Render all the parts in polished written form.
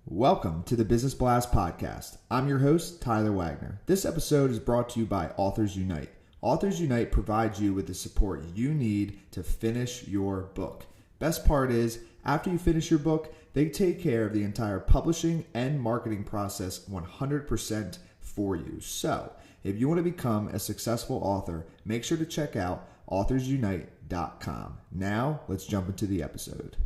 Welcome to the Business Blast Podcast. I'm your host, Tyler Wagner. This episode is brought to you by Authors Unite. Authors Unite provides you with the support you need to finish your book. Best part is, after you finish your book, they take care of the entire publishing and marketing process 100% for you. So, if you want to become a successful author, make sure to check out authorsunite.com. Now, let's jump into the episode.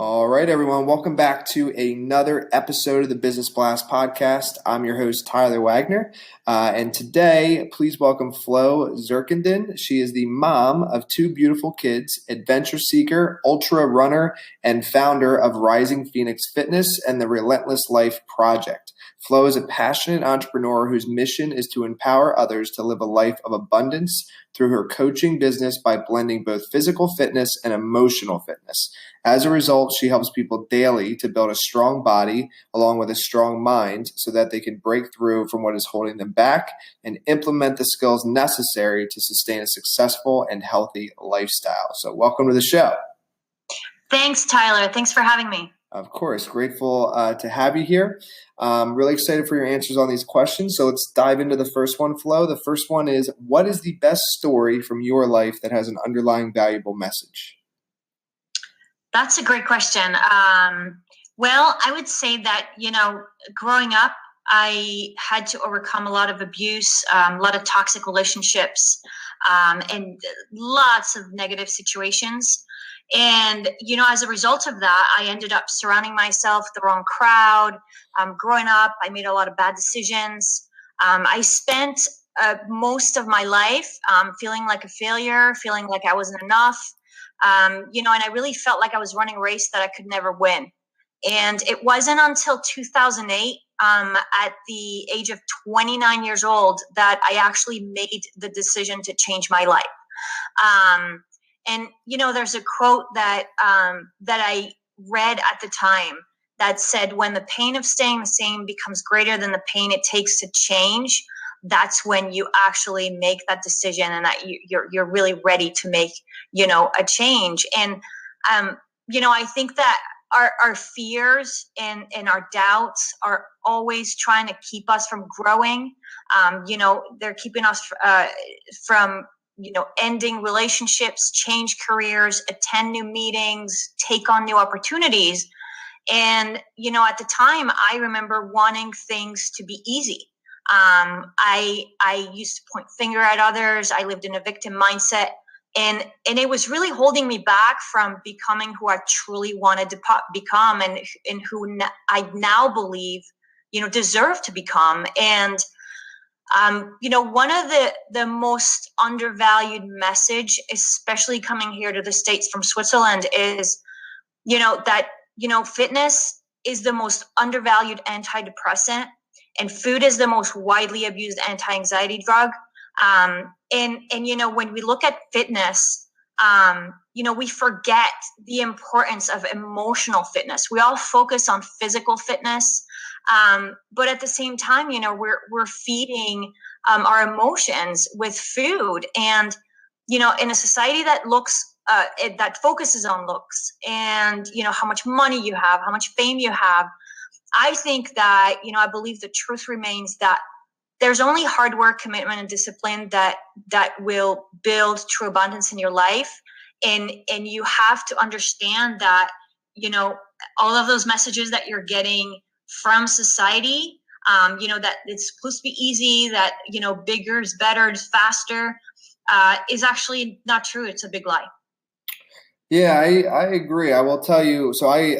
All right, everyone. Welcome back to another episode of the Business Blast Podcast. I'm your host, Tyler Wagner. And today, please welcome Flo Zurkinden. She is the mom of two beautiful kids, adventure seeker, ultra runner, and founder of Rising Phoenix Fitness and the Relentless Life Project. Flo is a passionate entrepreneur whose mission is to empower others to live a life of abundance through her coaching business by blending both physical fitness and emotional fitness. As a result, she helps people daily to build a strong body along with a strong mind so that they can break through from what is holding them back and implement the skills necessary to sustain a successful and healthy lifestyle. So welcome to the show. Thanks, Tyler. Thanks for having me. Of course. Grateful to have you here. Really excited for your answers on these questions. So let's dive into the first one, Flo. The first one is, what is the best story from your life that has an underlying valuable message? That's a great question. Well, I would say that, growing up, I had to overcome a lot of abuse, a lot of toxic relationships, and lots of negative situations. And, as a result of that, I ended up surrounding myself with the wrong crowd. Growing up, I made a lot of bad decisions. I spent most of my life feeling like a failure, feeling like I wasn't enough. And I really felt like I was running a race that I could never win. And it wasn't until 2008, at the age of 29 years old, that I actually made the decision to change my life. And there's a quote that I read at the time that said, when the pain of staying the same becomes greater than the pain it takes to change, that's when you actually make that decision and that you're really ready to make, a change. And, I think that our fears and our doubts are always trying to keep us from growing. They're keeping us from ending relationships, change careers, attend new meetings, take on new opportunities. And, at the time, I remember wanting things to be easy. I used to point finger at others. I lived in a victim mindset. And it was really holding me back from becoming who I truly wanted to become and who I now believe, deserve to become. And one of the most undervalued message, especially coming here to the States from Switzerland, is, that, fitness is the most undervalued antidepressant and food is the most widely abused anti-anxiety drug. And when we look at fitness, we forget the importance of emotional fitness. We all focus on physical fitness. But at the same time, we're feeding our emotions with food. And, in a society that that focuses on looks and, how much money you have, how much fame you have, I think that, I believe the truth remains that there's only hard work, commitment, and discipline that will build true abundance in your life. And you have to understand that, all of those messages that you're getting from society, that it's supposed to be easy, that, bigger is better, is faster, is actually not true. It's a big lie. Yeah, I agree. I will tell you. So I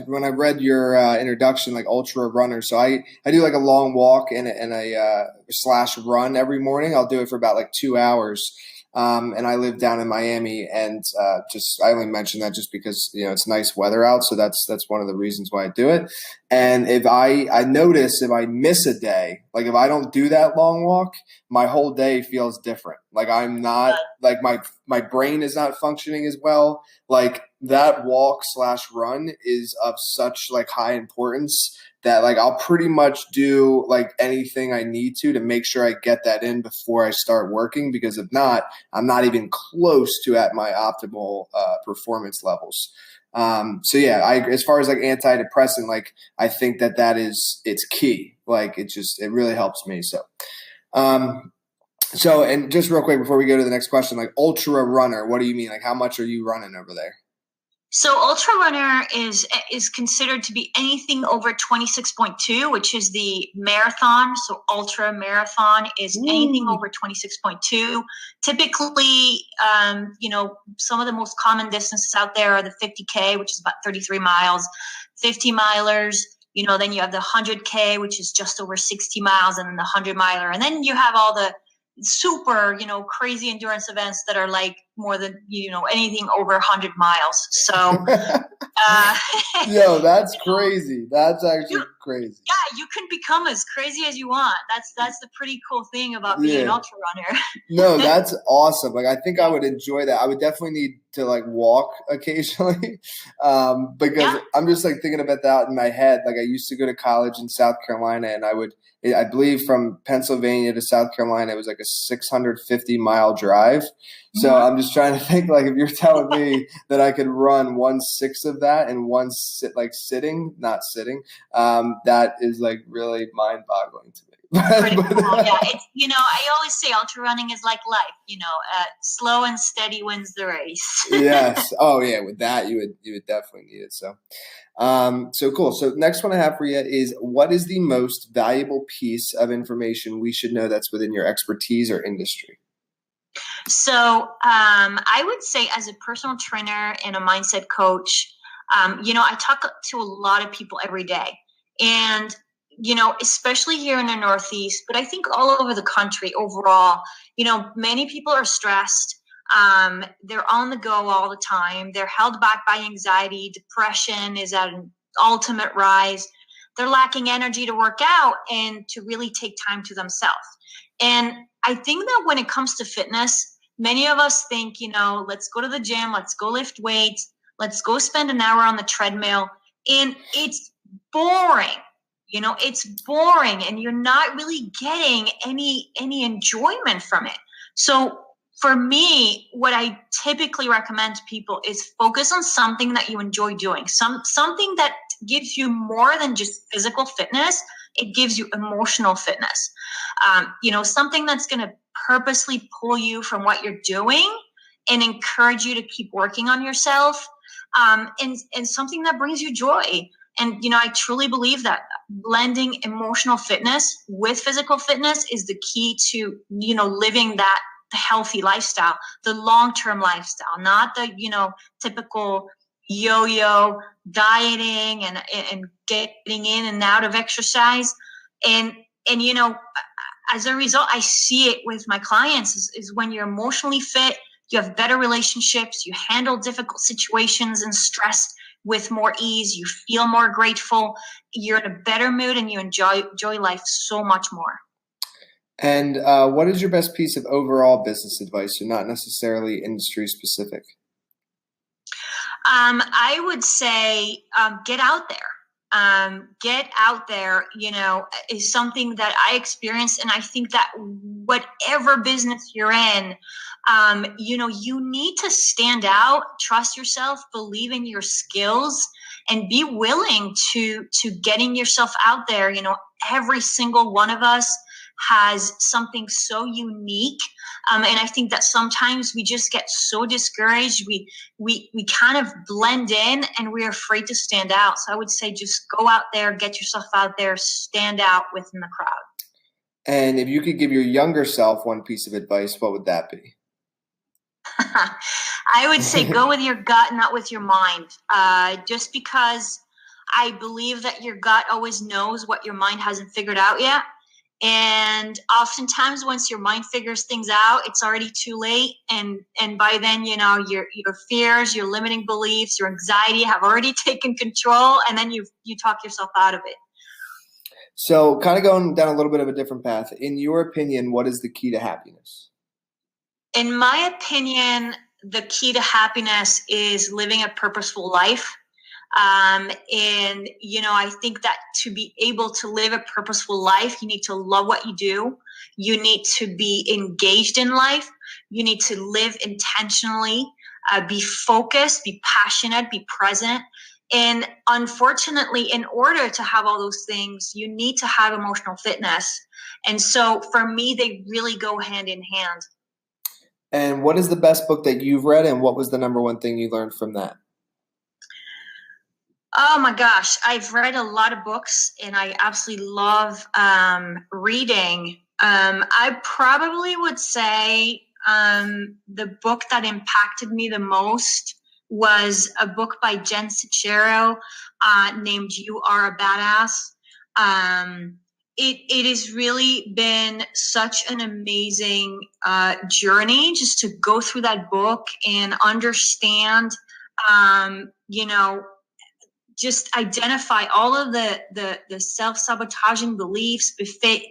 when I read your introduction, like ultra runner, so I do like a long walk and a slash run every morning. I'll do it for about like 2 hours. And I live down in Miami, and I only mention that just because it's nice weather out, so that's one of the reasons why I do it. And if I notice if I miss a day, like if I don't do that long walk, my whole day feels different. Like I'm not like my brain is not functioning as well. Like that walk / run is of such like high importance that like I'll pretty much do like anything I need to make sure I get that in before I start working, because if not, I'm not even close to at my optimal performance levels. So yeah, as far as like antidepressant, like I think it's key. Like it really helps me. So, and just real quick before we go to the next question, like ultra runner, what do you mean? Like how much are you running over there? So ultra runner is considered to be anything over 26.2, which is the marathon. So ultra marathon is anything over 26.2. Typically, some of the most common distances out there are the 50K, which is about 33 miles, 50 milers. Then you have the 100K, which is just over 60 miles, and then the 100 miler. And then you have all the super, crazy endurance events that are like more than, anything over 100 miles. So, yo, that's crazy. That's actually crazy. Yeah, you can become as crazy as you want. That's the pretty cool thing about being an ultra runner. No, that's awesome. Like, I think I would enjoy that. I would definitely need to like walk occasionally, because I'm just like thinking about that in my head. Like I used to go to college in South Carolina, and I believe from Pennsylvania to South Carolina, it was like a 650-mile drive. So I'm just trying to think, like, if you're telling me that I could run 1/6 of that in sitting, not sitting, that is like really mind-boggling to me. Pretty cool. Yeah, it's I always say ultra running is like life. Slow and steady wins the race. Yes. Oh yeah. With that, you would definitely need it. So, so cool. So next one I have for you is, what is the most valuable piece of information we should know that's within your expertise or industry? So I would say, as a personal trainer and a mindset coach, I talk to a lot of people every day, and especially here in the Northeast, but I think all over the country overall, many people are stressed. They're on the go all the time. They're held back by anxiety. Depression is at an ultimate rise. They're lacking energy to work out and to really take time to themselves. And I think that when it comes to fitness, many of us think, let's go to the gym, let's go lift weights, let's go spend an hour on the treadmill. And it's boring. It's boring, and you're not really getting any enjoyment from it. So for me, what I typically recommend to people is focus on something that you enjoy doing, something that gives you more than just physical fitness. It gives you emotional fitness. Something that's going to purposely pull you from what you're doing and encourage you to keep working on yourself, and something that brings you joy. And, I truly believe that blending emotional fitness with physical fitness is the key to, living the healthy lifestyle, the long-term lifestyle, not the, typical yo-yo dieting and getting in and out of exercise. And as a result, I see it with my clients is when you're emotionally fit, you have better relationships, you handle difficult situations and stress with more ease, you feel more grateful, you're in a better mood, and you enjoy life so much more. And what is your best piece of overall business advice? You're not necessarily industry specific. I would say get out there. Get out there, is something that I experienced. And I think that whatever business you're in, you need to stand out, trust yourself, believe in your skills, and be willing to getting yourself out there. Every single one of us has something so unique. And I think that sometimes we just get so discouraged. We kind of blend in, and we're afraid to stand out. So I would say just go out there, get yourself out there, stand out within the crowd. And if you could give your younger self one piece of advice, what would that be? I would say go with your gut, not with your mind. Just because I believe that your gut always knows what your mind hasn't figured out yet. And oftentimes once your mind figures things out, it's already too late. And by then, your fears, your limiting beliefs, your anxiety have already taken control. And then you talk yourself out of it. So kind of going down a little bit of a different path. In your opinion, what is the key to happiness? In my opinion, the key to happiness is living a purposeful life. And, I think that to be able to live a purposeful life, you need to love what you do. You need to be engaged in life. You need to live intentionally, be focused, be passionate, be present. And unfortunately, in order to have all those things, you need to have emotional fitness. And so for me, they really go hand in hand. And what is the best book that you've read, and what was the number one thing you learned from that? Oh my gosh, I've read a lot of books and I absolutely love reading. I probably would say the book that impacted me the most was a book by Jen Sincero named You Are a Badass. It has really been such an amazing journey just to go through that book and understand, just identify all of the self-sabotaging beliefs,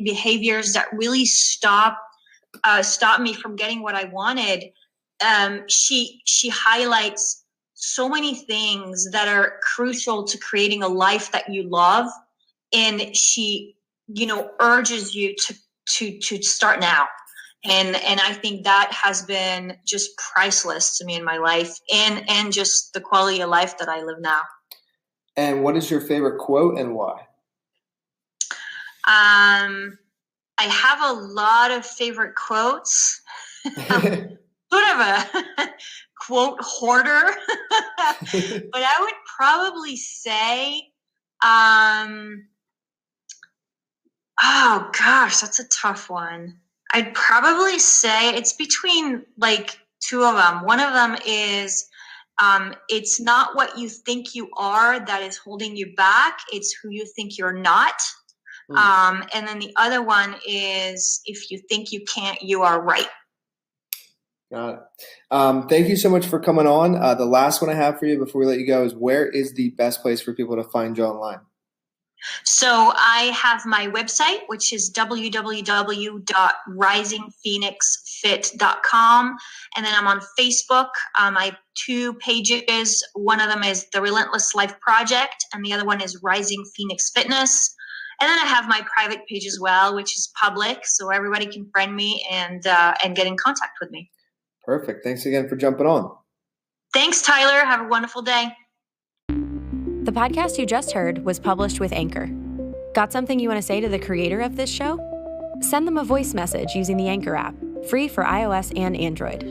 behaviors that really stop me from getting what I wanted. She highlights so many things that are crucial to creating a life that you love, and she, urges you to start now. And I think that has been just priceless to me in my life, and just the quality of life that I live now. And what is your favorite quote and why? I have a lot of favorite quotes. Sort of a quote hoarder. But I would probably say, oh gosh, that's a tough one. I'd probably say it's between like two of them. One of them is, it's not what you think you are that is holding you back. It's who you think you're not. And then the other one is, if you think you can't, you are right. Got it. Thank you so much for coming on. The last one I have for you before we let you go is, where is the best place for people to find you online? So I have my website, which is www.risingphoenixfit.com. And then I'm on Facebook. I have 2 pages. One of them is the Relentless Life Project, and the other one is Rising Phoenix Fitness. And then I have my private page as well, which is public, so everybody can friend me and get in contact with me. Perfect. Thanks again for jumping on. Thanks, Tyler. Have a wonderful day. The podcast you just heard was published with Anchor. Got something you want to say to the creator of this show? Send them a voice message using the Anchor app, free for iOS and Android.